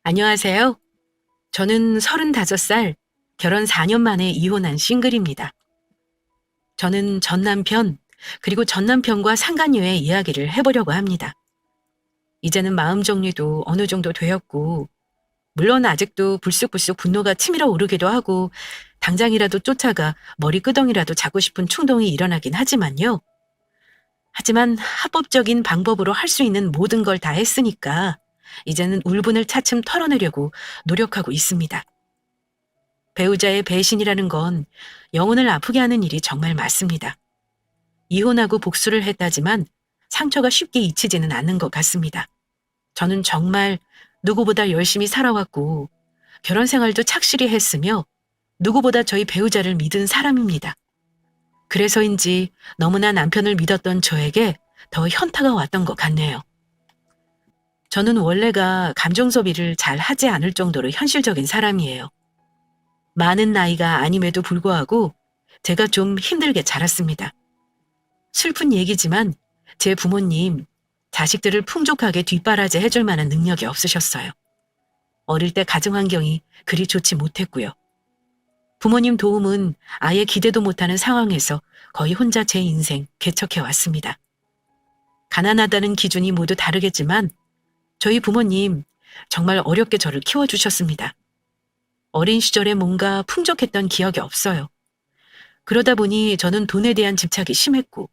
안녕하세요. 저는 35살, 결혼 4년 만에 이혼한 싱글입니다. 저는 전 남편, 그리고 전 남편과 상간녀의 이야기를 해보려고 합니다. 이제는 마음 정리도 어느 정도 되었고, 물론 아직도 불쑥불쑥 분노가 치밀어 오르기도 하고, 당장이라도 쫓아가 머리끄덩이라도 잡고 싶은 충동이 일어나긴 하지만요. 하지만 합법적인 방법으로 할 수 있는 모든 걸 다 했으니까, 이제는 울분을 차츰 털어내려고 노력하고 있습니다. 배우자의 배신이라는 건 영혼을 아프게 하는 일이 정말 맞습니다. 이혼하고 복수를 했다지만 상처가 쉽게 잊히지는 않는 것 같습니다. 저는 정말 누구보다 열심히 살아왔고 결혼 생활도 착실히 했으며 누구보다 저희 배우자를 믿은 사람입니다. 그래서인지 너무나 남편을 믿었던 저에게 더 현타가 왔던 것 같네요. 저는 원래가 감정 소비를 잘 하지 않을 정도로 현실적인 사람이에요. 많은 나이가 아님에도 불구하고 제가 좀 힘들게 자랐습니다. 슬픈 얘기지만 제 부모님, 자식들을 풍족하게 뒷바라지 해줄 만한 능력이 없으셨어요. 어릴 때 가정 환경이 그리 좋지 못했고요. 부모님 도움은 아예 기대도 못하는 상황에서 거의 혼자 제 인생 개척해 왔습니다. 가난하다는 기준이 모두 다르겠지만 저희 부모님 정말 어렵게 저를 키워주셨습니다. 어린 시절에 뭔가 풍족했던 기억이 없어요. 그러다 보니 저는 돈에 대한 집착이 심했고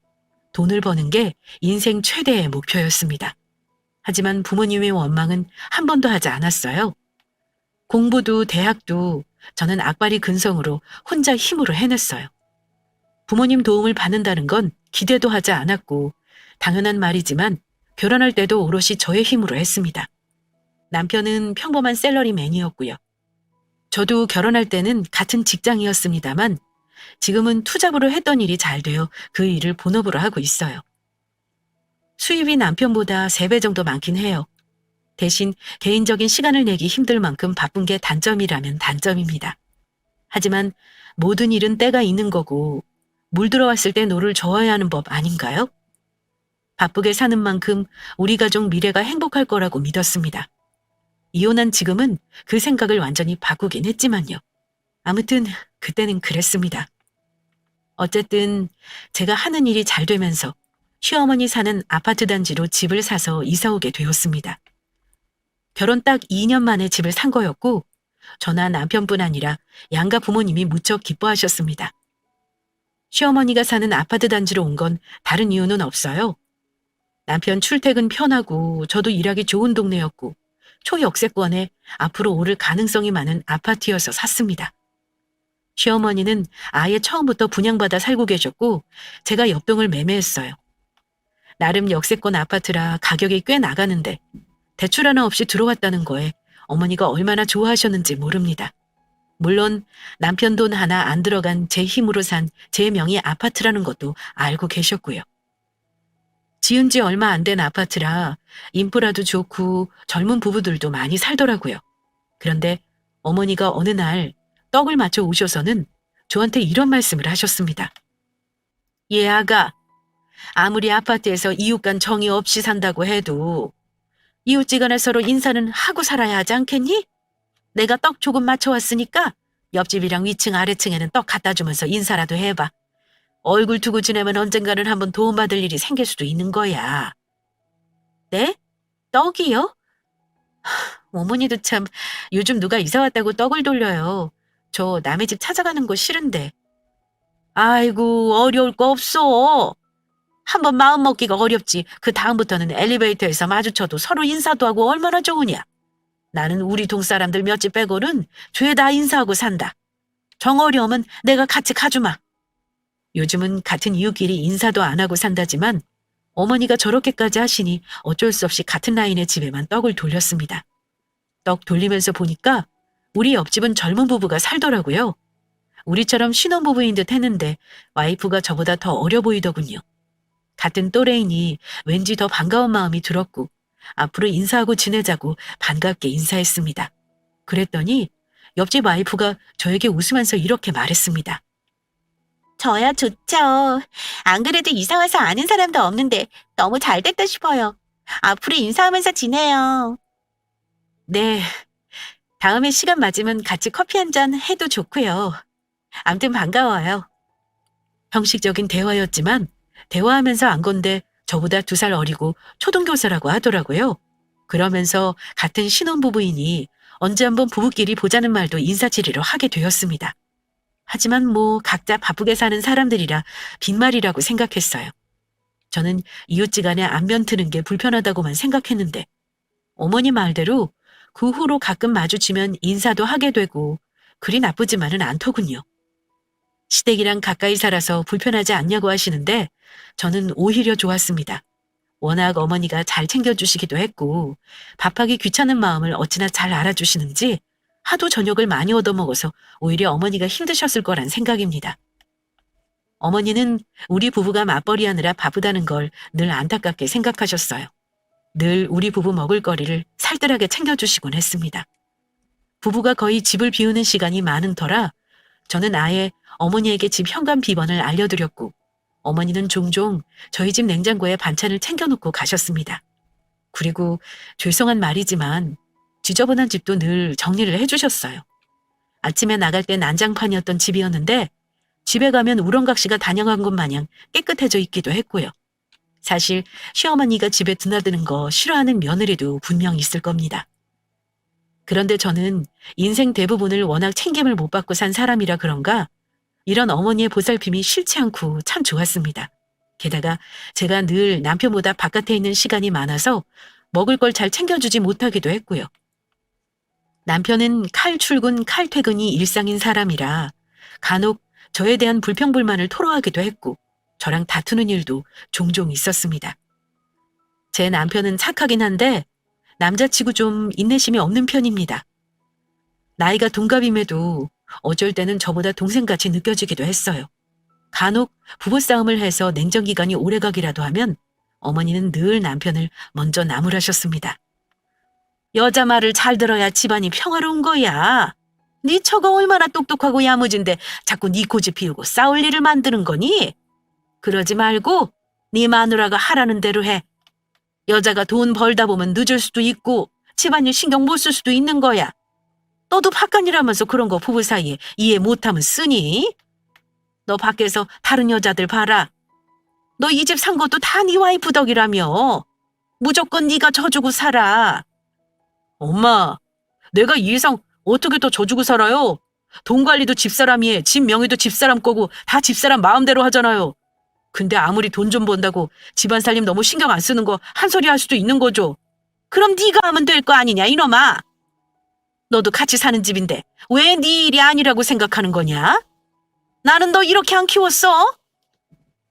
돈을 버는 게 인생 최대의 목표였습니다. 하지만 부모님의 원망은 한 번도 하지 않았어요. 공부도 대학도 저는 악바리 근성으로 혼자 힘으로 해냈어요. 부모님 도움을 받는다는 건 기대도 하지 않았고 당연한 말이지만 결혼할 때도 오롯이 저의 힘으로 했습니다. 남편은 평범한 셀러리맨이었고요. 저도 결혼할 때는 같은 직장이었습니다만 지금은 투잡으로 했던 일이 잘 되어 그 일을 본업으로 하고 있어요. 수입이 남편보다 3배 정도 많긴 해요. 대신 개인적인 시간을 내기 힘들 만큼 바쁜 게 단점이라면 단점입니다. 하지만 모든 일은 때가 있는 거고 물 들어왔을 때 노를 저어야 하는 법 아닌가요? 바쁘게 사는 만큼 우리 가족 미래가 행복할 거라고 믿었습니다. 이혼한 지금은 그 생각을 완전히 바꾸긴 했지만요. 아무튼 그때는 그랬습니다. 어쨌든 제가 하는 일이 잘 되면서 시어머니 사는 아파트 단지로 집을 사서 이사 오게 되었습니다. 결혼 딱 2년 만에 집을 산 거였고 저나 남편뿐 아니라 양가 부모님이 무척 기뻐하셨습니다. 시어머니가 사는 아파트 단지로 온 건 다른 이유는 없어요. 남편 출퇴근 편하고 저도 일하기 좋은 동네였고 초역세권에 앞으로 오를 가능성이 많은 아파트여서 샀습니다. 시어머니는 아예 처음부터 분양받아 살고 계셨고 제가 옆동을 매매했어요. 나름 역세권 아파트라 가격이 꽤 나가는데 대출 하나 없이 들어왔다는 거에 어머니가 얼마나 좋아하셨는지 모릅니다. 물론 남편 돈 하나 안 들어간 제 힘으로 산 제 명의 아파트라는 것도 알고 계셨고요. 지은 지 얼마 안 된 아파트라 인프라도 좋고 젊은 부부들도 많이 살더라고요. 그런데 어머니가 어느 날 떡을 맞춰 오셔서는 저한테 이런 말씀을 하셨습니다. "얘 아가, 아무리 아파트에서 이웃 간 정이 없이 산다고 해도 이웃지간에 서로 인사는 하고 살아야 하지 않겠니? 내가 떡 조금 맞춰왔으니까 옆집이랑 위층 아래층에는 떡 갖다 주면서 인사라도 해봐. 얼굴 두고 지내면 언젠가는 한번 도움받을 일이 생길 수도 있는 거야." "네? 떡이요?" 어머니도 참 요즘 누가 이사 왔다고 떡을 돌려요. 저 남의 집 찾아가는 거 싫은데. "아이고 어려울 거 없어. 한번 마음 먹기가 어렵지. 그 다음부터는 엘리베이터에서 마주쳐도 서로 인사도 하고 얼마나 좋으냐. 나는 우리 동 사람들 몇 집 빼고는 죄다 인사하고 산다. 정 어려우면 내가 같이 가주마." 요즘은 같은 이웃끼리 인사도 안 하고 산다지만 어머니가 저렇게까지 하시니 어쩔 수 없이 같은 라인의 집에만 떡을 돌렸습니다. 떡 돌리면서 보니까 우리 옆집은 젊은 부부가 살더라고요. 우리처럼 신혼부부인 듯 했는데 와이프가 저보다 더 어려 보이더군요. 같은 또래이니 왠지 더 반가운 마음이 들었고 앞으로 인사하고 지내자고 반갑게 인사했습니다. 그랬더니 옆집 와이프가 저에게 웃으면서 이렇게 말했습니다. "저야 좋죠. 안 그래도 이사 와서 아는 사람도 없는데 너무 잘 됐다 싶어요. 앞으로 인사하면서 지내요." 네, 다음에 시간 맞으면 같이 커피 한 잔 해도 좋고요. 암튼 반가워요. 형식적인 대화였지만 대화하면서 안 건데 저보다 2살 어리고 초등교사라고 하더라고요. 그러면서 같은 신혼부부이니 언제 한번 부부끼리 보자는 말도 인사치레로 하게 되었습니다. 하지만 뭐 각자 바쁘게 사는 사람들이라 빈말이라고 생각했어요. 저는 이웃지간에 안면 트는 게 불편하다고만 생각했는데 어머니 말대로 그 후로 가끔 마주치면 인사도 하게 되고 그리 나쁘지만은 않더군요. 시댁이랑 가까이 살아서 불편하지 않냐고 하시는데 저는 오히려 좋았습니다. 워낙 어머니가 잘 챙겨주시기도 했고 밥하기 귀찮은 마음을 어찌나 잘 알아주시는지 하도 저녁을 많이 얻어먹어서 오히려 어머니가 힘드셨을 거란 생각입니다. 어머니는 우리 부부가 맞벌이하느라 바쁘다는 걸 늘 안타깝게 생각하셨어요. 늘 우리 부부 먹을거리를 살뜰하게 챙겨주시곤 했습니다. 부부가 거의 집을 비우는 시간이 많은 터라 저는 아예 어머니에게 집 현관 비번을 알려드렸고 어머니는 종종 저희 집 냉장고에 반찬을 챙겨놓고 가셨습니다. 그리고 죄송한 말이지만 지저분한 집도 늘 정리를 해주셨어요. 아침에 나갈 때 난장판이었던 집이었는데 집에 가면 우렁각시가 단영한 것 마냥 깨끗해져 있기도 했고요. 사실 시어머니가 집에 드나드는 거 싫어하는 며느리도 분명 있을 겁니다. 그런데 저는 인생 대부분을 워낙 챙김을 못 받고 산 사람이라 그런가 이런 어머니의 보살핌이 싫지 않고 참 좋았습니다. 게다가 제가 늘 남편보다 바깥에 있는 시간이 많아서 먹을 걸 잘 챙겨주지 못하기도 했고요. 남편은 칼출근, 칼퇴근이 일상인 사람이라 간혹 저에 대한 불평불만을 토로하기도 했고 저랑 다투는 일도 종종 있었습니다. 제 남편은 착하긴 한데 남자치고 좀 인내심이 없는 편입니다. 나이가 동갑임에도 어쩔 때는 저보다 동생같이 느껴지기도 했어요. 간혹 부부싸움을 해서 냉전기간이 오래가기라도 하면 어머니는 늘 남편을 먼저 나무라셨습니다. 여자 말을 잘 들어야 집안이 평화로운 거야. 네 처가 얼마나 똑똑하고 야무진데 자꾸 네 고집 피우고 싸울 일을 만드는 거니? 그러지 말고 네 마누라가 하라는 대로 해. 여자가 돈 벌다 보면 늦을 수도 있고 집안일 신경 못 쓸 수도 있는 거야. 너도 바깥일하면서 그런 거 부부 사이에 이해 못하면 쓰니? 너 밖에서 다른 여자들 봐라. 너 이 집 산 것도 다 네 와이프 덕이라며. 무조건 네가 져주고 살아. 엄마, 내가 이 이상 어떻게 더 져주고 살아요? 돈 관리도 집사람이 해. 집 명의도 집사람 거고 다 집사람 마음대로 하잖아요. 근데 아무리 돈 좀 번다고 집안 살림 너무 신경 안 쓰는 거 한 소리 할 수도 있는 거죠. 그럼 네가 하면 될 거 아니냐 이놈아. 너도 같이 사는 집인데 왜 네 일이 아니라고 생각하는 거냐? 나는 너 이렇게 안 키웠어?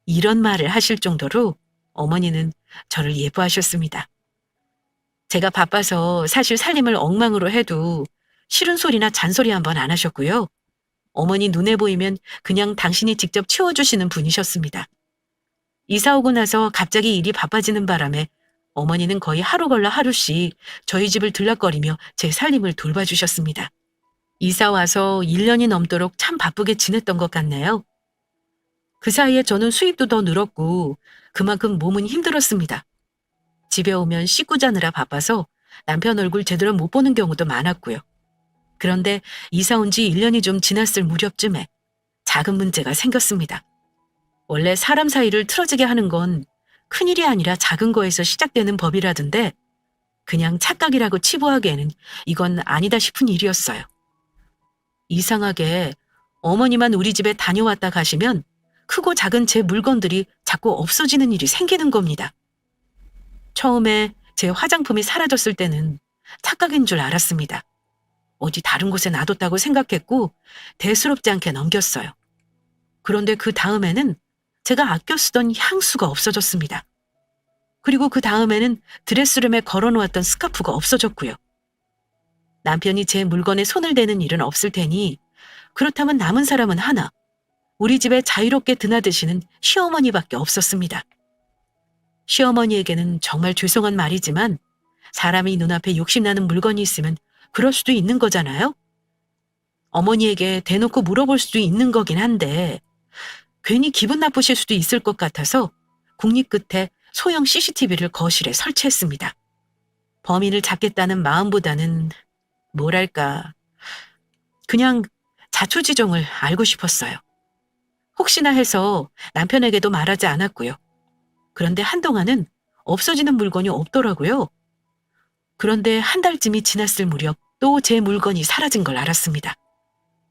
이런 말을 하실 정도로 어머니는 저를 예뻐하셨습니다. 제가 바빠서 사실 살림을 엉망으로 해도 싫은 소리나 잔소리 한번 안 하셨고요. 어머니 눈에 보이면 그냥 당신이 직접 치워주시는 분이셨습니다. 이사 오고 나서 갑자기 일이 바빠지는 바람에 어머니는 거의 하루 걸러 하루씩 저희 집을 들락거리며 제 살림을 돌봐주셨습니다. 이사 와서 1년이 넘도록 참 바쁘게 지냈던 것 같네요. 그 사이에 저는 수입도 더 늘었고 그만큼 몸은 힘들었습니다. 집에 오면 씻고 자느라 바빠서 남편 얼굴 제대로 못 보는 경우도 많았고요. 그런데 이사 온 지 1년이 좀 지났을 무렵쯤에 작은 문제가 생겼습니다. 원래 사람 사이를 틀어지게 하는 건 큰일이 아니라 작은 거에서 시작되는 법이라던데 그냥 착각이라고 치부하기에는 이건 아니다 싶은 일이었어요. 이상하게 어머니만 우리 집에 다녀왔다 가시면 크고 작은 제 물건들이 자꾸 없어지는 일이 생기는 겁니다. 처음에 제 화장품이 사라졌을 때는 착각인 줄 알았습니다. 어디 다른 곳에 놔뒀다고 생각했고 대수롭지 않게 넘겼어요. 그런데 그 다음에는 제가 아껴 쓰던 향수가 없어졌습니다. 그리고 그 다음에는 드레스룸에 걸어놓았던 스카프가 없어졌고요. 남편이 제 물건에 손을 대는 일은 없을 테니 그렇다면 남은 사람은 하나, 우리 집에 자유롭게 드나드시는 시어머니밖에 없었습니다. 시어머니에게는 정말 죄송한 말이지만 사람이 눈앞에 욕심나는 물건이 있으면 그럴 수도 있는 거잖아요. 어머니에게 대놓고 물어볼 수도 있는 거긴 한데 괜히 기분 나쁘실 수도 있을 것 같아서 국립 끝에 소형 CCTV를 거실에 설치했습니다. 범인을 잡겠다는 마음보다는 뭐랄까, 그냥 자초지종을 알고 싶었어요. 혹시나 해서 남편에게도 말하지 않았고요. 그런데 한동안은 없어지는 물건이 없더라고요. 그런데 한 달쯤이 지났을 무렵 또 제 물건이 사라진 걸 알았습니다.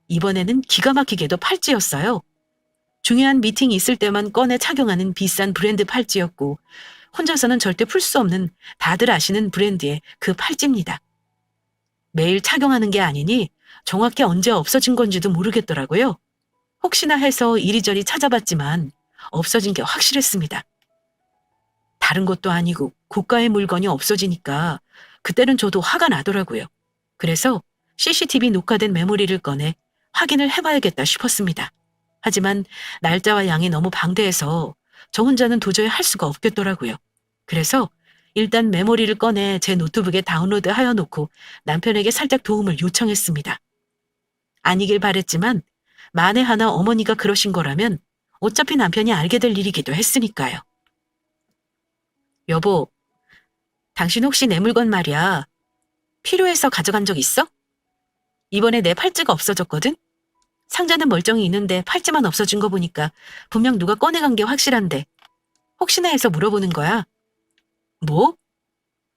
이번에는 기가 막히게도 팔찌였어요. 중요한 미팅이 있을 때만 꺼내 착용하는 비싼 브랜드 팔찌였고 혼자서는 절대 풀 수 없는 다들 아시는 브랜드의 그 팔찌입니다. 매일 착용하는 게 아니니 정확히 언제 없어진 건지도 모르겠더라고요. 혹시나 해서 이리저리 찾아봤지만 없어진 게 확실했습니다. 다른 것도 아니고 고가의 물건이 없어지니까 그때는 저도 화가 나더라고요. 그래서 CCTV 녹화된 메모리를 꺼내 확인을 해봐야겠다 싶었습니다. 하지만 날짜와 양이 너무 방대해서 저 혼자는 도저히 할 수가 없겠더라고요. 그래서 일단 메모리를 꺼내 제 노트북에 다운로드 하여 놓고 남편에게 살짝 도움을 요청했습니다. 아니길 바랬지만 만에 하나 어머니가 그러신 거라면 어차피 남편이 알게 될 일이기도 했으니까요. 여보, 당신 혹시 내 물건 말이야. 필요해서 가져간 적 있어? 이번에 내 팔찌가 없어졌거든? 상자는 멀쩡히 있는데 팔찌만 없어진 거 보니까 분명 누가 꺼내간 게 확실한데 혹시나 해서 물어보는 거야. 뭐?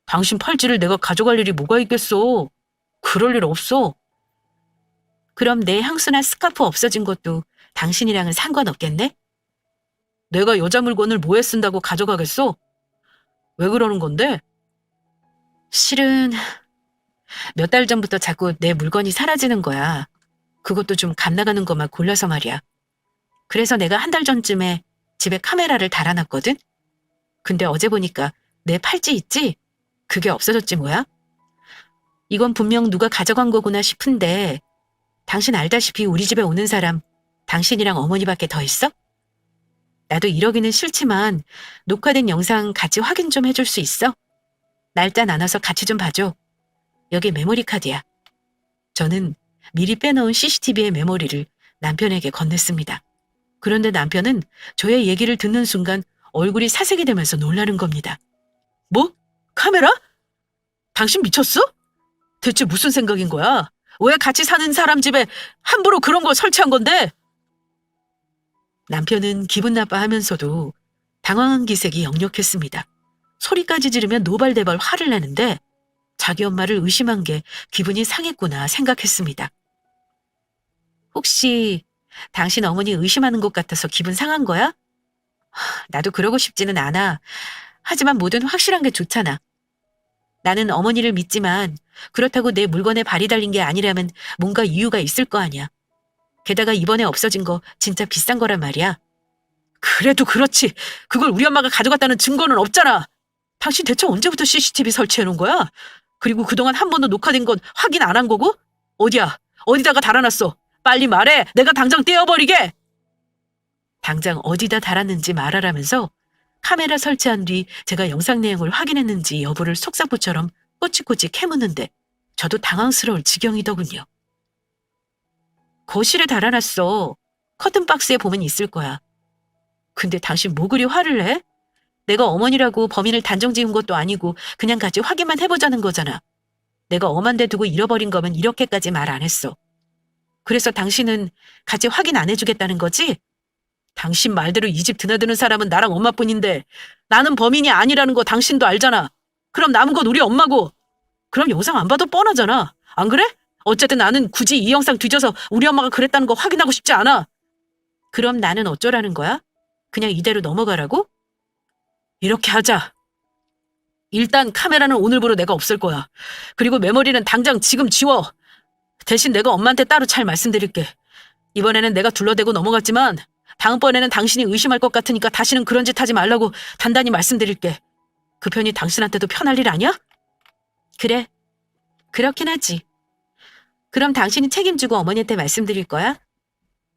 당신 팔찌를 내가 가져갈 일이 뭐가 있겠어? 그럴 일 없어. 그럼 내 향수나 스카프 없어진 것도 당신이랑은 상관없겠네? 내가 여자 물건을 뭐에 쓴다고 가져가겠어? 왜 그러는 건데? 실은 몇 달 전부터 자꾸 내 물건이 사라지는 거야. 그것도 좀 값 나가는 것만 골라서 말이야. 그래서 내가 한 달 전쯤에 집에 카메라를 달아놨거든? 근데 어제 보니까 내 팔찌 있지? 그게 없어졌지 뭐야? 이건 분명 누가 가져간 거구나 싶은데 당신 알다시피 우리 집에 오는 사람 당신이랑 어머니밖에 더 있어? 나도 이러기는 싫지만 녹화된 영상 같이 확인 좀 해줄 수 있어? 날짜 나눠서 같이 좀 봐줘. 여기 메모리 카드야. 저는 미리 빼놓은 CCTV의 메모리를 남편에게 건넸습니다. 그런데 남편은 저의 얘기를 듣는 순간 얼굴이 사색이 되면서 놀라는 겁니다. 뭐? 카메라? 당신 미쳤어? 대체 무슨 생각인 거야? 왜 같이 사는 사람 집에 함부로 그런 걸 설치한 건데? 남편은 기분 나빠하면서도 당황한 기색이 역력했습니다. 소리까지 지르면 노발대발 화를 내는데 자기 엄마를 의심한 게 기분이 상했구나 생각했습니다. 혹시 당신 어머니 의심하는 것 같아서 기분 상한 거야? 나도 그러고 싶지는 않아. 하지만 뭐든 확실한 게 좋잖아. 나는 어머니를 믿지만 그렇다고 내 물건에 발이 달린 게 아니라면 뭔가 이유가 있을 거 아니야. 게다가 이번에 없어진 거 진짜 비싼 거란 말이야. 그래도 그렇지. 그걸 우리 엄마가 가져갔다는 증거는 없잖아. 당신 대체 언제부터 CCTV 설치해 놓은 거야? 그리고 그동안 한 번도 녹화된 건 확인 안 한 거고? 어디야? 어디다가 달아놨어? 빨리 말해. 내가 당장 떼어버리게. 당장 어디다 달았는지 말하라면서 카메라 설치한 뒤 제가 영상 내용을 확인했는지 여부를 속사포처럼 꼬치꼬치 캐묻는데 저도 당황스러울 지경이더군요. 거실에 달아놨어. 커튼박스에 보면 있을 거야. 근데 당신 뭐 그리 화를 내? 내가 어머니라고 범인을 단정 지은 것도 아니고 그냥 같이 확인만 해보자는 거잖아. 내가 엄한 데 두고 잃어버린 거면 이렇게까지 말 안 했어. 그래서 당신은 같이 확인 안 해주겠다는 거지? 당신 말대로 이 집 드나드는 사람은 나랑 엄마뿐인데 나는 범인이 아니라는 거 당신도 알잖아. 그럼 남은 건 우리 엄마고. 그럼 영상 안 봐도 뻔하잖아. 안 그래? 어쨌든 나는 굳이 이 영상 뒤져서 우리 엄마가 그랬다는 거 확인하고 싶지 않아. 그럼 나는 어쩌라는 거야? 그냥 이대로 넘어가라고? 이렇게 하자. 일단 카메라는 오늘부로 내가 없앨 거야. 그리고 메모리는 당장 지금 지워. 대신 내가 엄마한테 따로 잘 말씀드릴게. 이번에는 내가 둘러대고 넘어갔지만 다음번에는 당신이 의심할 것 같으니까 다시는 그런 짓 하지 말라고 단단히 말씀드릴게. 그 편이 당신한테도 편할 일 아니야? 그래. 그렇긴 하지. 그럼 당신이 책임지고 어머니한테 말씀드릴 거야?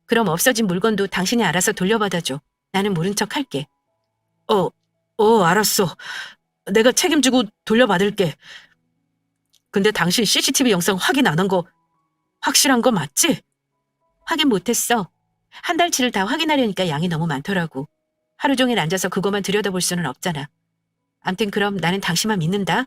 그럼 없어진 물건도 당신이 알아서 돌려받아줘. 나는 모른 척 할게. 알았어. 내가 책임지고 돌려받을게. 근데 당신 CCTV 영상 확인 안 한 거 확실한 거 맞지? 확인 못했어. 한 달치를 다 확인하려니까 양이 너무 많더라고. 하루 종일 앉아서 그것만 들여다볼 수는 없잖아. 암튼 그럼 나는 당신만 믿는다.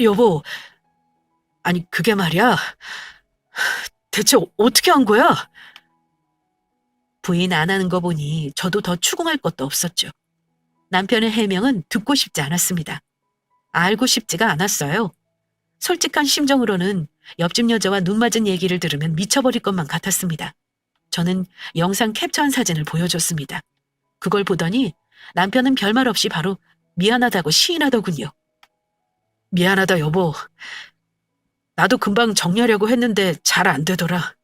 여보, 아니 그게 말이야. 대체 어떻게 한 거야? 부인 안 하는 거 보니 저도 더 추궁할 것도 없었죠. 남편의 해명은 듣고 싶지 않았습니다. 알고 싶지가 않았어요. 솔직한 심정으로는 옆집 여자와 눈 맞은 얘기를 들으면 미쳐버릴 것만 같았습니다. 저는 영상 캡처한 사진을 보여줬습니다. 그걸 보더니 남편은 별말 없이 바로 미안하다고 시인하더군요. 미안하다 여보. 나도 금방 정리하려고 했는데 잘 안 되더라.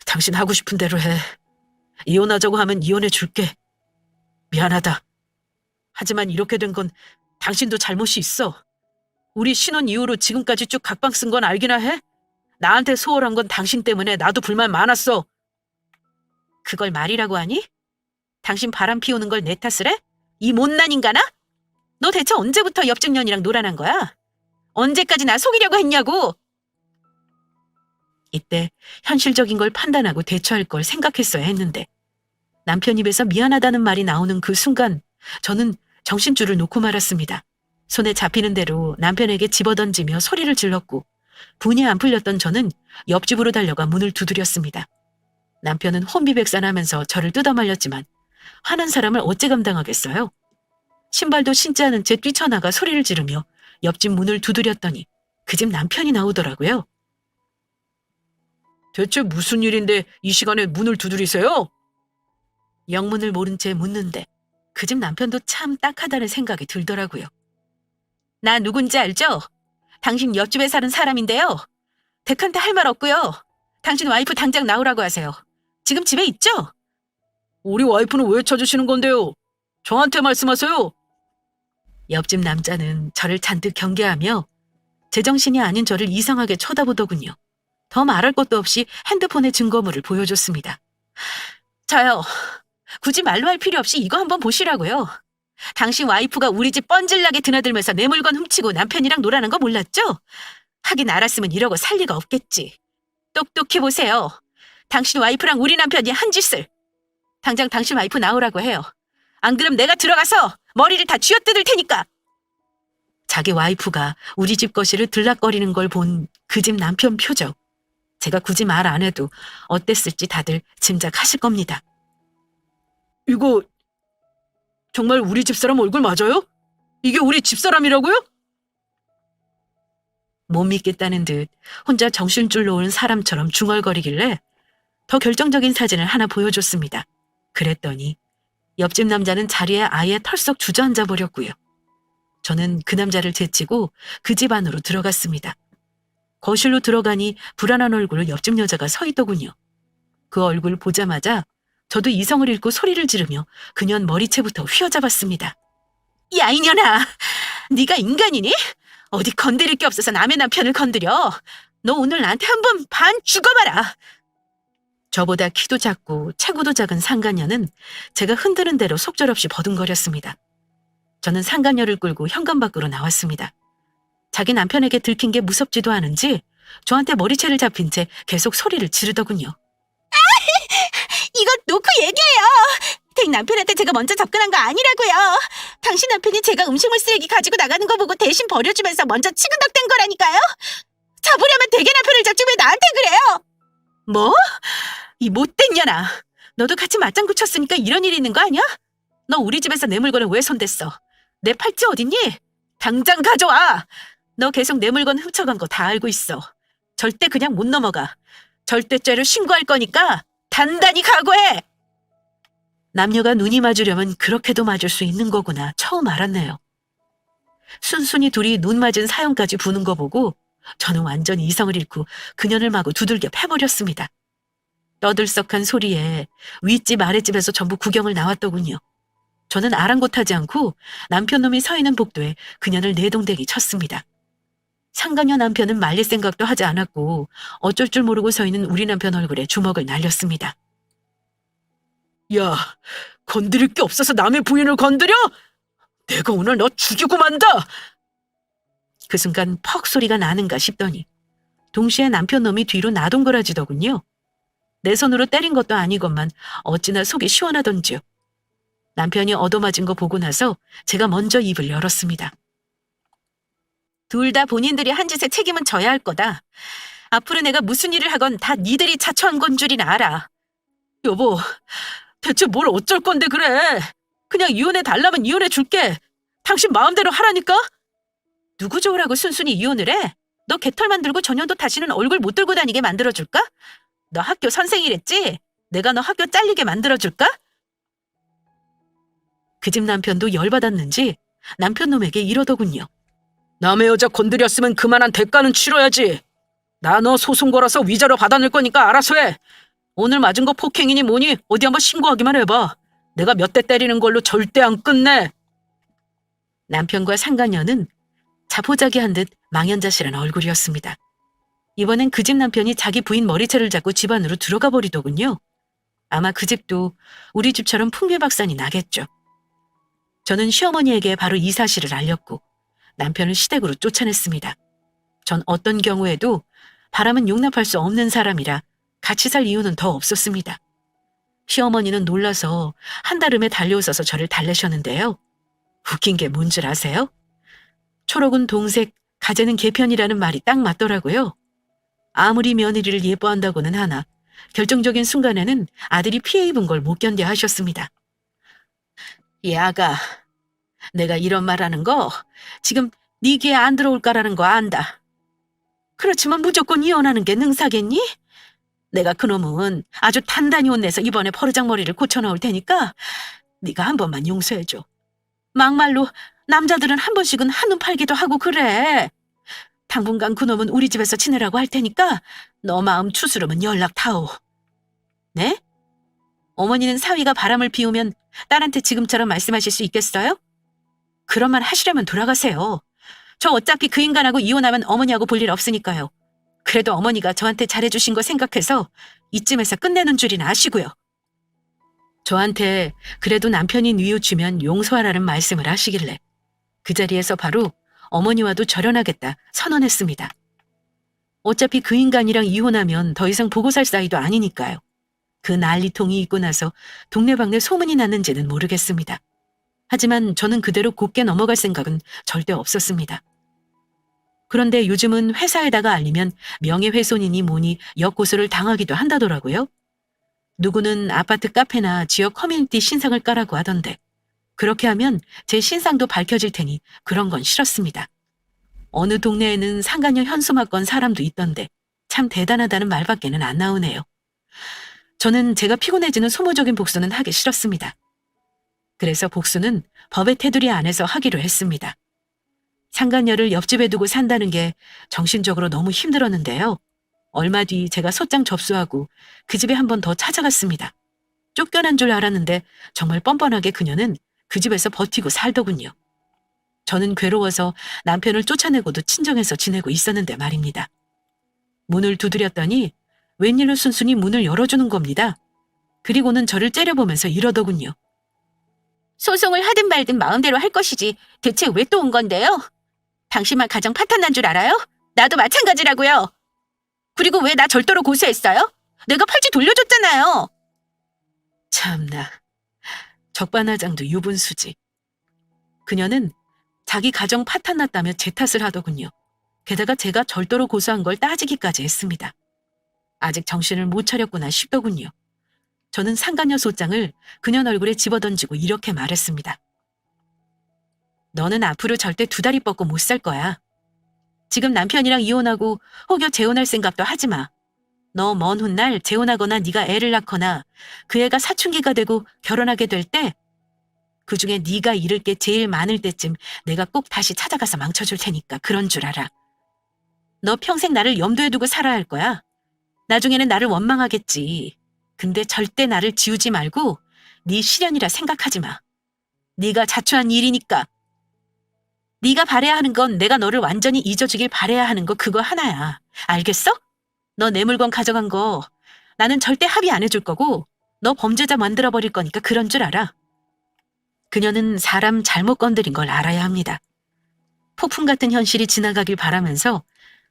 당신 하고 싶은 대로 해. 이혼하자고 하면 이혼해 줄게. 미안하다. 하지만 이렇게 된 건 당신도 잘못이 있어. 우리 신혼 이후로 지금까지 쭉 각방 쓴 건 알기나 해? 나한테 소홀한 건 당신 때문에 나도 불만 많았어. 그걸 말이라고 하니? 당신 바람 피우는 걸 내 탓을 해? 이 못난 인간아? 너 대체 언제부터 옆집 년이랑 놀아난 거야? 언제까지 나 속이려고 했냐고! 이때 현실적인 걸 판단하고 대처할 걸 생각했어야 했는데 남편 입에서 미안하다는 말이 나오는 그 순간 저는 정신줄을 놓고 말았습니다. 손에 잡히는 대로 남편에게 집어던지며 소리를 질렀고 분이 안 풀렸던 저는 옆집으로 달려가 문을 두드렸습니다. 남편은 혼비백산하면서 저를 뜯어말렸지만 화난 사람을 어찌 감당하겠어요? 신발도 신지 않은 채 뛰쳐나가 소리를 지르며 옆집 문을 두드렸더니 그 집 남편이 나오더라고요. 대체 무슨 일인데 이 시간에 문을 두드리세요? 영문을 모른 채 묻는데 그 집 남편도 참 딱하다는 생각이 들더라고요. 나 누군지 알죠? 당신 옆집에 사는 사람인데요. 댁한테 할 말 없고요. 당신 와이프 당장 나오라고 하세요. 지금 집에 있죠? 우리 와이프는 왜 찾으시는 건데요? 저한테 말씀하세요. 옆집 남자는 저를 잔뜩 경계하며 제정신이 아닌 저를 이상하게 쳐다보더군요. 더 말할 것도 없이 핸드폰의 증거물을 보여줬습니다. 저요. 굳이 말로 할 필요 없이 이거 한번 보시라고요. 당신 와이프가 우리 집 뻔질나게 드나들면서 내 물건 훔치고 남편이랑 놀아난 거 몰랐죠? 하긴 알았으면 이러고 살 리가 없겠지. 똑똑히 보세요. 당신 와이프랑 우리 남편이 한 짓을. 당장 당신 와이프 나오라고 해요. 안 그럼 내가 들어가서 머리를 다 쥐어뜯을 테니까. 자기 와이프가 우리 집 거실을 들락거리는 걸 본 그 집 남편 표정. 제가 굳이 말 안 해도 어땠을지 다들 짐작하실 겁니다. 이거 정말 우리 집사람 얼굴 맞아요? 이게 우리 집사람이라고요? 못 믿겠다는 듯 혼자 정신줄 놓은 사람처럼 중얼거리길래 더 결정적인 사진을 하나 보여줬습니다. 그랬더니 옆집 남자는 자리에 아예 털썩 주저앉아 버렸고요. 저는 그 남자를 제치고 그 집 안으로 들어갔습니다. 거실로 들어가니 불안한 얼굴을 옆집 여자가 서 있더군요. 그 얼굴 보자마자 저도 이성을 잃고 소리를 지르며 그년 머리채부터 휘어잡았습니다. 야 이년아! 네가 인간이니? 어디 건드릴 게 없어서 남의 남편을 건드려. 너 오늘 나한테 한 번 반 죽어봐라. 저보다 키도 작고 체구도 작은 상간녀는 제가 흔드는 대로 속절없이 버둥거렸습니다. 저는 상간녀를 끌고 현관 밖으로 나왔습니다. 자기 남편에게 들킨 게 무섭지도 않은지 저한테 머리채를 잡힌 채 계속 소리를 지르더군요. 이거 놓고 얘기해요. 댁 남편한테 제가 먼저 접근한 거 아니라고요. 당신 남편이 제가 음식물 쓰레기 가지고 나가는 거 보고 대신 버려주면서 먼저 치근덕댄 거라니까요. 잡으려면 댁의 남편을 잡지 왜 나한테 그래요? 뭐? 이 못된 년아. 너도 같이 맞장구 쳤으니까 이런 일이 있는 거 아니야? 너 우리 집에서 내 물건을 왜 손댔어? 내 팔찌 어딨니? 당장 가져와. 너 계속 내 물건 훔쳐간 거 다 알고 있어. 절대 그냥 못 넘어가. 절대죄로 신고할 거니까 단단히 각오해. 남녀가 눈이 맞으려면 그렇게도 맞을 수 있는 거구나 처음 알았네요. 순순히 둘이 눈 맞은 사연까지 부는 거 보고 저는 완전히 이성을 잃고 그년을 마구 두들겨 패버렸습니다. 떠들썩한 소리에 윗집 아랫집에서 전부 구경을 나왔더군요. 저는 아랑곳하지 않고 남편 놈이 서 있는 복도에 그년을 내동댕이 쳤습니다. 상간녀 남편은 말릴 생각도 하지 않았고 어쩔 줄 모르고 서 있는 우리 남편 얼굴에 주먹을 날렸습니다. 야, 건드릴 게 없어서 남의 부인을 건드려? 내가 오늘 너 죽이고 만다! 그 순간 퍽 소리가 나는가 싶더니 동시에 남편 놈이 뒤로 나동거라지더군요. 내 손으로 때린 것도 아니건만 어찌나 속이 시원하던지요. 남편이 얻어맞은 거 보고 나서 제가 먼저 입을 열었습니다. 둘 다 본인들이 한 짓에 책임은 져야 할 거다. 앞으로 내가 무슨 일을 하건 다 니들이 자초한 건 줄이나 알아. 여보, 대체 뭘 어쩔 건데 그래. 그냥 이혼해 달라면 이혼해 줄게. 당신 마음대로 하라니까. 누구 좋으라고 순순히 이혼을 해? 너 개털 만들고 전년도 다시는 얼굴 못 들고 다니게 만들어줄까? 너 학교 선생이랬지? 내가 너 학교 잘리게 만들어줄까? 그 집 남편도 열받았는지 남편 놈에게 이러더군요. 남의 여자 건드렸으면 그만한 대가는 치러야지. 나 너 소송 걸어서 위자료 받아낼 거니까 알아서 해. 오늘 맞은 거 폭행이니 뭐니 어디 한번 신고하기만 해봐. 내가 몇 대 때리는 걸로 절대 안 끝내. 남편과 상간녀는 자포자기한 듯 망연자실한 얼굴이었습니다. 이번엔 그 집 남편이 자기 부인 머리채를 잡고 집 안으로 들어가 버리더군요. 아마 그 집도 우리 집처럼 풍비박산이 나겠죠. 저는 시어머니에게 바로 이 사실을 알렸고 남편을 시댁으로 쫓아냈습니다. 전 어떤 경우에도 바람은 용납할 수 없는 사람이라 같이 살 이유는 더 없었습니다. 시어머니는 놀라서 한달음에 달려오셔서 저를 달래셨는데요. 웃긴 게 뭔 줄 아세요? 초록은 동색, 가재는 개편이라는 말이 딱 맞더라고요. 아무리 며느리를 예뻐한다고는 하나 결정적인 순간에는 아들이 피해 입은 걸 못 견뎌 하셨습니다. 이 아가, 내가 이런 말하는 거 지금 네 귀에 안 들어올까라는 거 안다. 그렇지만 무조건 이혼하는 게 능사겠니? 내가 그놈은 아주 단단히 혼내서 이번에 버르장머리를 고쳐놓을 테니까 네가 한 번만 용서해줘. 막말로 남자들은 한 번씩은 한눈 팔기도 하고 그래. 당분간 그놈은 우리 집에서 지내라고 할 테니까 너 마음 추스르면 연락 타오. 네? 어머니는 사위가 바람을 피우면 딸한테 지금처럼 말씀하실 수 있겠어요? 그런 말 하시려면 돌아가세요. 저 어차피 그 인간하고 이혼하면 어머니하고 볼 일 없으니까요. 그래도 어머니가 저한테 잘해주신 거 생각해서 이쯤에서 끝내는 줄이나 아시고요. 저한테 그래도 남편이 뉘우치면 용서하라는 말씀을 하시길래 그 자리에서 바로 어머니와도 절연하겠다 선언했습니다. 어차피 그 인간이랑 이혼하면 더 이상 보고 살 사이도 아니니까요. 그 난리통이 있고 나서 동네방네 소문이 났는지는 모르겠습니다. 하지만 저는 그대로 곱게 넘어갈 생각은 절대 없었습니다. 그런데 요즘은 회사에다가 알리면 명예훼손이니 뭐니 역고소를 당하기도 한다더라고요. 누구는 아파트 카페나 지역 커뮤니티 신상을 까라고 하던데 그렇게 하면 제 신상도 밝혀질 테니 그런 건 싫었습니다. 어느 동네에는 상간녀 현수막건 사람도 있던데 참 대단하다는 말밖에는 안 나오네요. 저는 제가 피곤해지는 소모적인 복수는 하기 싫었습니다. 그래서 복수는 법의 테두리 안에서 하기로 했습니다. 상간녀를 옆집에 두고 산다는 게 정신적으로 너무 힘들었는데요. 얼마 뒤 제가 소장 접수하고 그 집에 한 번 더 찾아갔습니다. 쫓겨난 줄 알았는데 정말 뻔뻔하게 그녀는 그 집에서 버티고 살더군요. 저는 괴로워서 남편을 쫓아내고도 친정에서 지내고 있었는데 말입니다. 문을 두드렸더니 웬일로 순순히 문을 열어주는 겁니다. 그리고는 저를 째려보면서 이러더군요. 소송을 하든 말든 마음대로 할 것이지 대체 왜 또 온 건데요? 당신만 가정 파탄난 줄 알아요? 나도 마찬가지라고요. 그리고 왜 나 절도로 고소했어요? 내가 팔찌 돌려줬잖아요. 참나, 적반하장도 유분수지. 그녀는 자기 가정 파탄났다며 제 탓을 하더군요. 게다가 제가 절도로 고소한 걸 따지기까지 했습니다. 아직 정신을 못 차렸구나 싶더군요. 저는 상간녀 소장을 그녀 얼굴에 집어던지고 이렇게 말했습니다. 너는 앞으로 절대 두 다리 뻗고 못 살 거야. 지금 남편이랑 이혼하고 혹여 재혼할 생각도 하지 마. 너 먼 훗날 재혼하거나 네가 애를 낳거나 그 애가 사춘기가 되고 결혼하게 될 때 그중에 네가 잃을 게 제일 많을 때쯤 내가 꼭 다시 찾아가서 망쳐줄 테니까 그런 줄 알아. 너 평생 나를 염두에 두고 살아야 할 거야. 나중에는 나를 원망하겠지. 근데 절대 나를 지우지 말고 네 시련이라 생각하지 마. 네가 자초한 일이니까. 네가 바라야 하는 건 내가 너를 완전히 잊어주길 바라야 하는 거 그거 하나야. 알겠어? 너 내 물건 가져간 거 나는 절대 합의 안 해줄 거고 너 범죄자 만들어버릴 거니까 그런 줄 알아. 그녀는 사람 잘못 건드린 걸 알아야 합니다. 폭풍 같은 현실이 지나가길 바라면서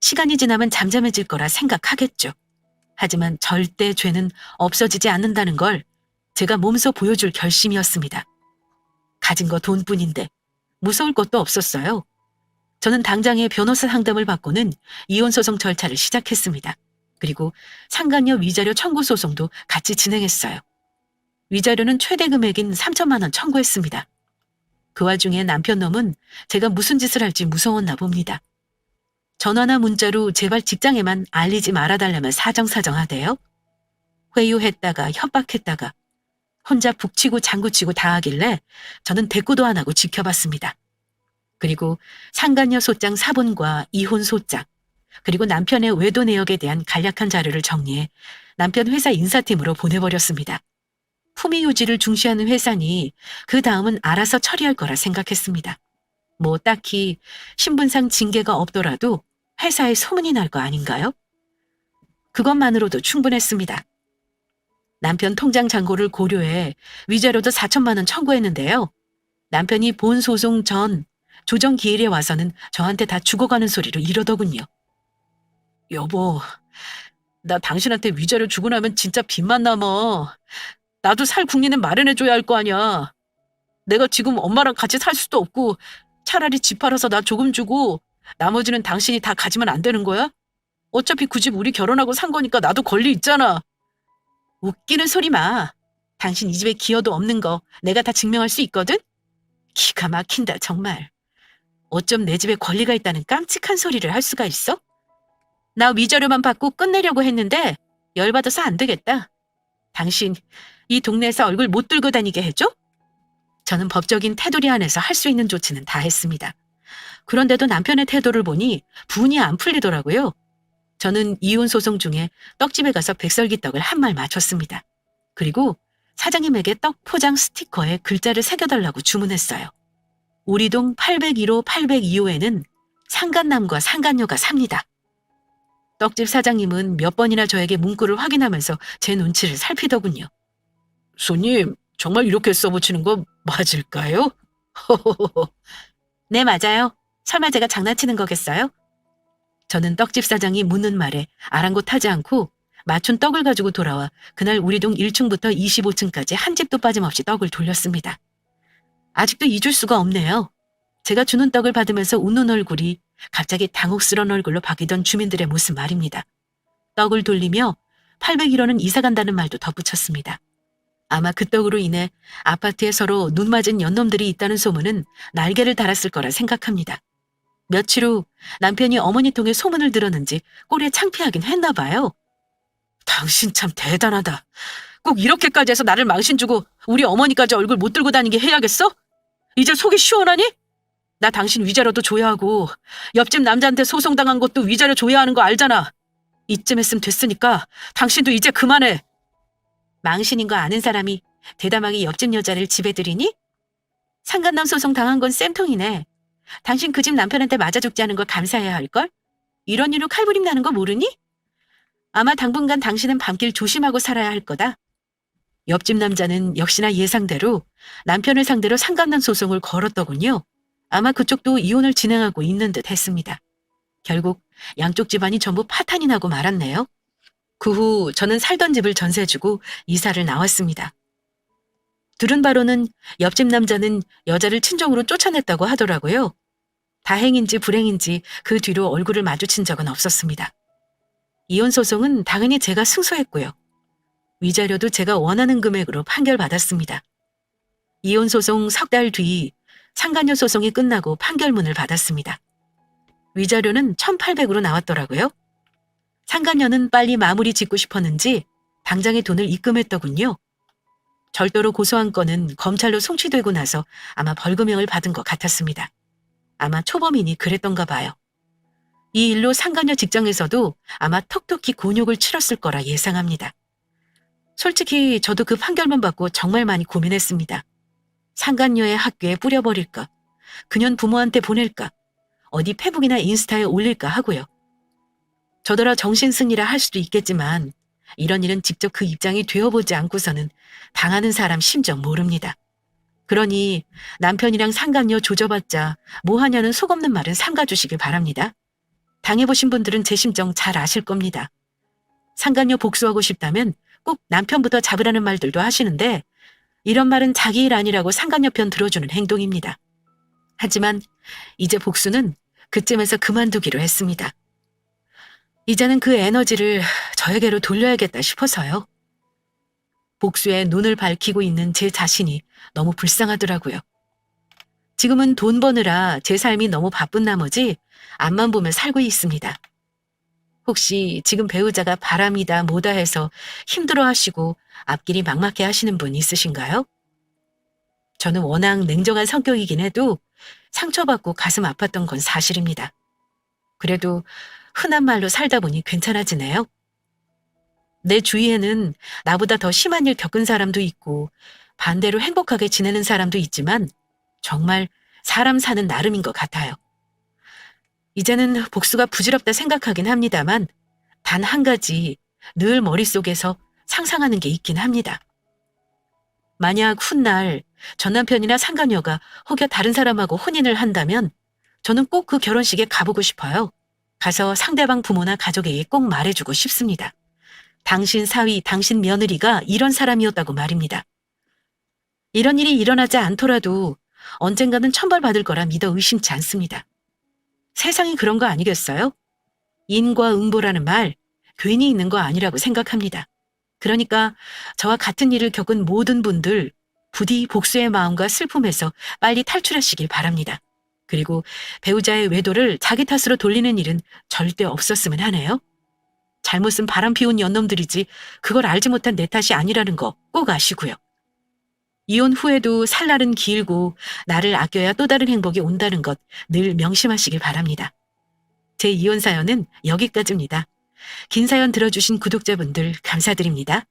시간이 지나면 잠잠해질 거라 생각하겠죠. 하지만 절대 죄는 없어지지 않는다는 걸 제가 몸소 보여줄 결심이었습니다. 가진 거 돈뿐인데 무서울 것도 없었어요. 저는 당장의 변호사 상담을 받고는 이혼 소송 절차를 시작했습니다. 그리고 상간녀 위자료 청구 소송도 같이 진행했어요. 위자료는 최대 금액인 3천만 원 청구했습니다. 그 와중에 남편 놈은 제가 무슨 짓을 할지 무서웠나 봅니다. 전화나 문자로 제발 직장에만 알리지 말아달라면 사정사정하대요. 회유했다가 협박했다가 혼자 북치고 장구치고 다 하길래 저는 대꾸도 안 하고 지켜봤습니다. 그리고 상간녀 소장 사본과 이혼 소장, 그리고 남편의 외도 내역에 대한 간략한 자료를 정리해 남편 회사 인사팀으로 보내버렸습니다. 품위 유지를 중시하는 회사니 그 다음은 알아서 처리할 거라 생각했습니다. 뭐 딱히 신분상 징계가 없더라도 회사에 소문이 날 거 아닌가요? 그것만으로도 충분했습니다. 남편 통장 잔고를 고려해 위자료도 4천만 원 청구했는데요. 남편이 본 소송 전 조정 기일에 와서는 저한테 다 죽어가는 소리로 이러더군요. 여보, 나 당신한테 위자료 주고 나면 진짜 빚만 남아. 나도 살 국리는 마련해줘야 할 거 아니야. 내가 지금 엄마랑 같이 살 수도 없고 차라리 집 팔아서 나 조금 주고 나머지는 당신이 다 가지면 안 되는 거야? 어차피 그 집 우리 결혼하고 산 거니까 나도 권리 있잖아. 웃기는 소리 마. 당신 이 집에 기여도 없는 거 내가 다 증명할 수 있거든? 기가 막힌다 정말. 어쩜 내 집에 권리가 있다는 깜찍한 소리를 할 수가 있어? 나 위자료만 받고 끝내려고 했는데 열받아서 안 되겠다. 당신 이 동네에서 얼굴 못 들고 다니게 해줘? 저는 법적인 테두리 안에서 할 수 있는 조치는 다 했습니다. 그런데도 남편의 태도를 보니 분이 안 풀리더라고요. 저는 이혼 소송 중에 떡집에 가서 백설기 떡을 한 말 맞췄습니다. 그리고 사장님에게 떡 포장 스티커에 글자를 새겨달라고 주문했어요. 우리 동 801호 802호에는 상간남과 상간녀가 삽니다. 떡집 사장님은 몇 번이나 저에게 문구를 확인하면서 제 눈치를 살피더군요. 손님, 정말 이렇게 써붙이는 거 맞을까요? 네, 맞아요. 설마 제가 장난치는 거겠어요? 저는 떡집 사장이 묻는 말에 아랑곳하지 않고 맞춘 떡을 가지고 돌아와 그날 우리 동 1층부터 25층까지 한 집도 빠짐없이 떡을 돌렸습니다. 아직도 잊을 수가 없네요. 제가 주는 떡을 받으면서 웃는 얼굴이 갑자기 당혹스러운 얼굴로 바뀌던 주민들의 모습 말입니다. 떡을 돌리며 801호는 이사 간다는 말도 덧붙였습니다. 아마 그 떡으로 인해 아파트에 서로 눈 맞은 연놈들이 있다는 소문은 날개를 달았을 거라 생각합니다. 며칠 후 남편이 어머니 통해 소문을 들었는지 꼴에 창피하긴 했나 봐요. 당신 참 대단하다. 꼭 이렇게까지 해서 나를 망신 주고 우리 어머니까지 얼굴 못 들고 다니게 해야겠어? 이제 속이 시원하니? 나 당신 위자료도 줘야 하고 옆집 남자한테 소송당한 것도 위자료 줘야 하는 거 알잖아. 이쯤 했으면 됐으니까 당신도 이제 그만해. 망신인 거 아는 사람이 대담하게 옆집 여자를 집에 들이니? 상간남 소송 당한 건 쌤통이네. 당신 그 집 남편한테 맞아 죽지 않은 걸 감사해야 할걸? 이런 일로 칼부림 나는 거 모르니? 아마 당분간 당신은 밤길 조심하고 살아야 할 거다. 옆집 남자는 역시나 예상대로 남편을 상대로 상간남 소송을 걸었더군요. 아마 그쪽도 이혼을 진행하고 있는 듯 했습니다. 결국 양쪽 집안이 전부 파탄이 나고 말았네요. 그 후 저는 살던 집을 전세주고 이사를 나왔습니다. 들은 바로는 옆집 남자는 여자를 친정으로 쫓아냈다고 하더라고요. 다행인지 불행인지 그 뒤로 얼굴을 마주친 적은 없었습니다. 이혼 소송은 당연히 제가 승소했고요. 위자료도 제가 원하는 금액으로 판결받았습니다. 이혼 소송 석 달 뒤 상간녀 소송이 끝나고 판결문을 받았습니다. 위자료는 1,800으로 나왔더라고요. 상간녀는 빨리 마무리 짓고 싶었는지 당장에 돈을 입금했더군요. 절도로 고소한 건은 검찰로 송치되고 나서 아마 벌금형을 받은 것 같았습니다. 아마 초범이니 그랬던가 봐요. 이 일로 상간녀 직장에서도 아마 톡톡히 곤욕을 치렀을 거라 예상합니다. 솔직히 저도 그 판결문 받고 정말 많이 고민했습니다. 상간녀의 학교에 뿌려버릴까? 그년 부모한테 보낼까? 어디 페북이나 인스타에 올릴까 하고요. 저더러 정신승리라 할 수도 있겠지만 이런 일은 직접 그 입장이 되어보지 않고서는 당하는 사람 심정 모릅니다. 그러니 남편이랑 상간녀 조져봤자 뭐하냐는 속없는 말은 삼가주시길 바랍니다. 당해보신 분들은 제 심정 잘 아실 겁니다. 상간녀 복수하고 싶다면 꼭 남편부터 잡으라는 말들도 하시는데 이런 말은 자기 일 아니라고 상간녀 편 들어주는 행동입니다. 하지만 이제 복수는 그쯤에서 그만두기로 했습니다. 이제는 그 에너지를 저에게로 돌려야겠다 싶어서요. 복수에 눈을 밝히고 있는 제 자신이 너무 불쌍하더라고요. 지금은 돈 버느라 제 삶이 너무 바쁜 나머지 앞만 보며 살고 있습니다. 혹시 지금 배우자가 바람이다 뭐다 해서 힘들어하시고 앞길이 막막해 하시는 분 있으신가요? 저는 워낙 냉정한 성격이긴 해도 상처받고 가슴 아팠던 건 사실입니다. 그래도 흔한 말로 살다 보니 괜찮아지네요. 내 주위에는 나보다 더 심한 일 겪은 사람도 있고 반대로 행복하게 지내는 사람도 있지만 정말 사람 사는 나름인 것 같아요. 이제는 복수가 부질없다 생각하긴 합니다만 단 한 가지 늘 머릿속에서 상상하는 게 있긴 합니다. 만약 훗날 전 남편이나 상간녀가 혹여 다른 사람하고 혼인을 한다면 저는 꼭 그 결혼식에 가보고 싶어요. 가서 상대방 부모나 가족에게 꼭 말해주고 싶습니다. 당신 사위, 당신 며느리가 이런 사람이었다고 말입니다. 이런 일이 일어나지 않더라도 언젠가는 천벌받을 거라 믿어 의심치 않습니다. 세상이 그런 거 아니겠어요? 인과응보라는 말 괜히 있는 거 아니라고 생각합니다. 그러니까 저와 같은 일을 겪은 모든 분들 부디 복수의 마음과 슬픔에서 빨리 탈출하시길 바랍니다. 그리고 배우자의 외도를 자기 탓으로 돌리는 일은 절대 없었으면 하네요. 잘못은 바람 피운 연놈들이지 그걸 알지 못한 내 탓이 아니라는 거 꼭 아시고요. 이혼 후에도 살 날은 길고 나를 아껴야 또 다른 행복이 온다는 것 늘 명심하시길 바랍니다. 제 이혼 사연은 여기까지입니다. 긴 사연 들어주신 구독자분들 감사드립니다.